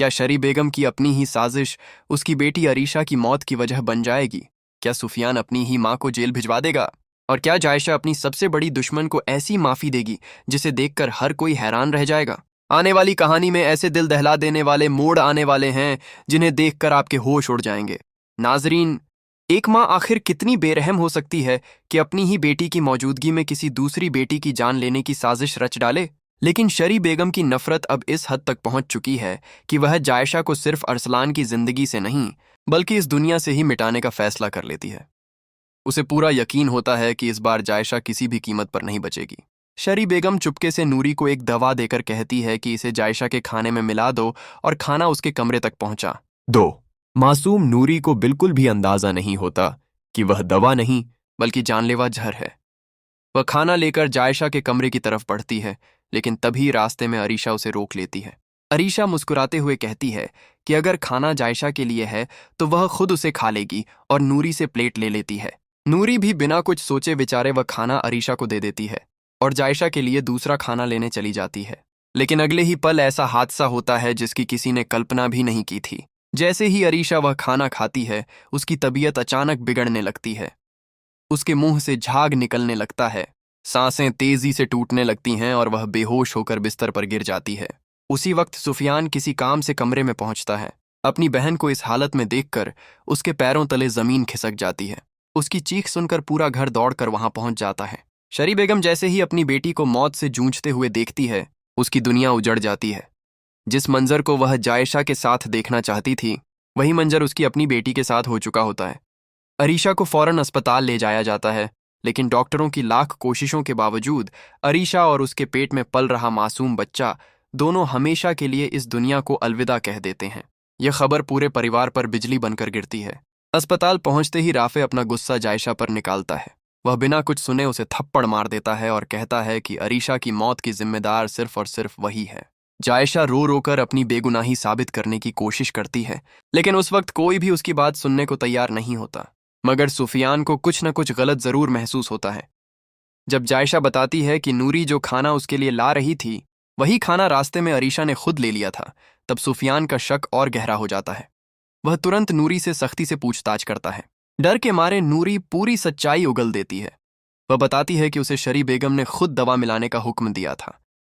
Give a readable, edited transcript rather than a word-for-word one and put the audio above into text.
क्या शरी बेगम की अपनी ही साजिश उसकी बेटी अरीशा की मौत की वजह बन जाएगी? क्या सुफियान अपनी ही माँ को जेल भिजवा देगा? और क्या जायशा अपनी सबसे बड़ी दुश्मन को ऐसी माफी देगी जिसे देखकर हर कोई हैरान रह जाएगा? आने वाली कहानी में ऐसे दिल दहला देने वाले मोड़ आने वाले हैं जिन्हें देखकर आपके होश उड़ जाएंगे। नाजरीन, एक माँ आखिर कितनी बेरहम हो सकती है कि अपनी ही बेटी की मौजूदगी में किसी दूसरी बेटी की जान लेने की साजिश रच डाले? लेकिन शरी बेगम की नफरत अब इस हद तक पहुंच चुकी है कि वह जायशा को सिर्फ अरसलान की जिंदगी से नहीं बल्कि इस दुनिया से ही मिटाने का फैसला कर लेती है। उसे पूरा यकीन होता है कि इस बार जायशा किसी भी कीमत पर नहीं बचेगी। शरी बेगम चुपके से नूरी को एक दवा देकर कहती है कि इसे जायशा के खाने में मिला दो और खाना उसके कमरे तक पहुंचा दो। मासूम नूरी को बिल्कुल भी अंदाजा नहीं होता कि वह दवा नहीं बल्कि जानलेवा जहर है। वह खाना लेकर जायशा के कमरे की तरफ बढ़ती है, लेकिन तभी रास्ते में अरीशा उसे रोक लेती है। अरीशा मुस्कुराते हुए कहती है कि अगर खाना जायशा के लिए है तो वह खुद उसे खा लेगी और नूरी से प्लेट ले लेती है। नूरी भी बिना कुछ सोचे विचारे वह खाना अरीशा को दे देती है और जायशा के लिए दूसरा खाना लेने चली जाती है। लेकिन अगले ही पल ऐसा हादसा होता है जिसकी किसी ने कल्पना भी नहीं की थी। जैसे ही अरीशा वह खाना खाती है, उसकी तबीयत अचानक बिगड़ने लगती है। उसके मुंह से झाग निकलने लगता है, सांसें तेजी से टूटने लगती हैं और वह बेहोश होकर बिस्तर पर गिर जाती है। उसी वक्त सुफियान किसी काम से कमरे में पहुंचता है। अपनी बहन को इस हालत में देखकर उसके पैरों तले जमीन खिसक जाती है। उसकी चीख सुनकर पूरा घर दौड़कर वहां पहुंच जाता है। शरी बेगम जैसे ही अपनी बेटी को मौत से जूझते हुए देखती है, उसकी दुनिया उजड़ जाती है। जिस मंजर को वह जायशा के साथ देखना चाहती थी, वही मंजर उसकी अपनी बेटी के साथ हो चुका होता है। अरीशा को फौरन अस्पताल ले जाया जाता है, लेकिन डॉक्टरों की लाख कोशिशों के बावजूद अरीशा और उसके पेट में पल रहा मासूम बच्चा दोनों हमेशा के लिए इस दुनिया को अलविदा कह देते हैं। यह खबर पूरे परिवार पर बिजली बनकर गिरती है। अस्पताल पहुंचते ही राफे अपना गुस्सा जायशा पर निकालता है। वह बिना कुछ सुने उसे थप्पड़ मार देता है और कहता है कि अरीशा की मौत की जिम्मेदार सिर्फ और सिर्फ वही है। जायशा रो रोकर अपनी बेगुनाही साबित करने की कोशिश करती है, लेकिन उस वक्त कोई भी उसकी बात सुनने को तैयार नहीं होता। मगर सुफियान को कुछ न कुछ गलत जरूर महसूस होता है। जब जायशा बताती है कि नूरी जो खाना उसके लिए ला रही थी वही खाना रास्ते में अरीशा ने खुद ले लिया था, तब सुफियान का शक और गहरा हो जाता है। वह तुरंत नूरी से सख्ती से पूछताछ करता है। डर के मारे नूरी पूरी सच्चाई उगल देती है। वह बताती है कि उसे शरी बेगम ने खुद दवा मिलाने का हुक्म दिया था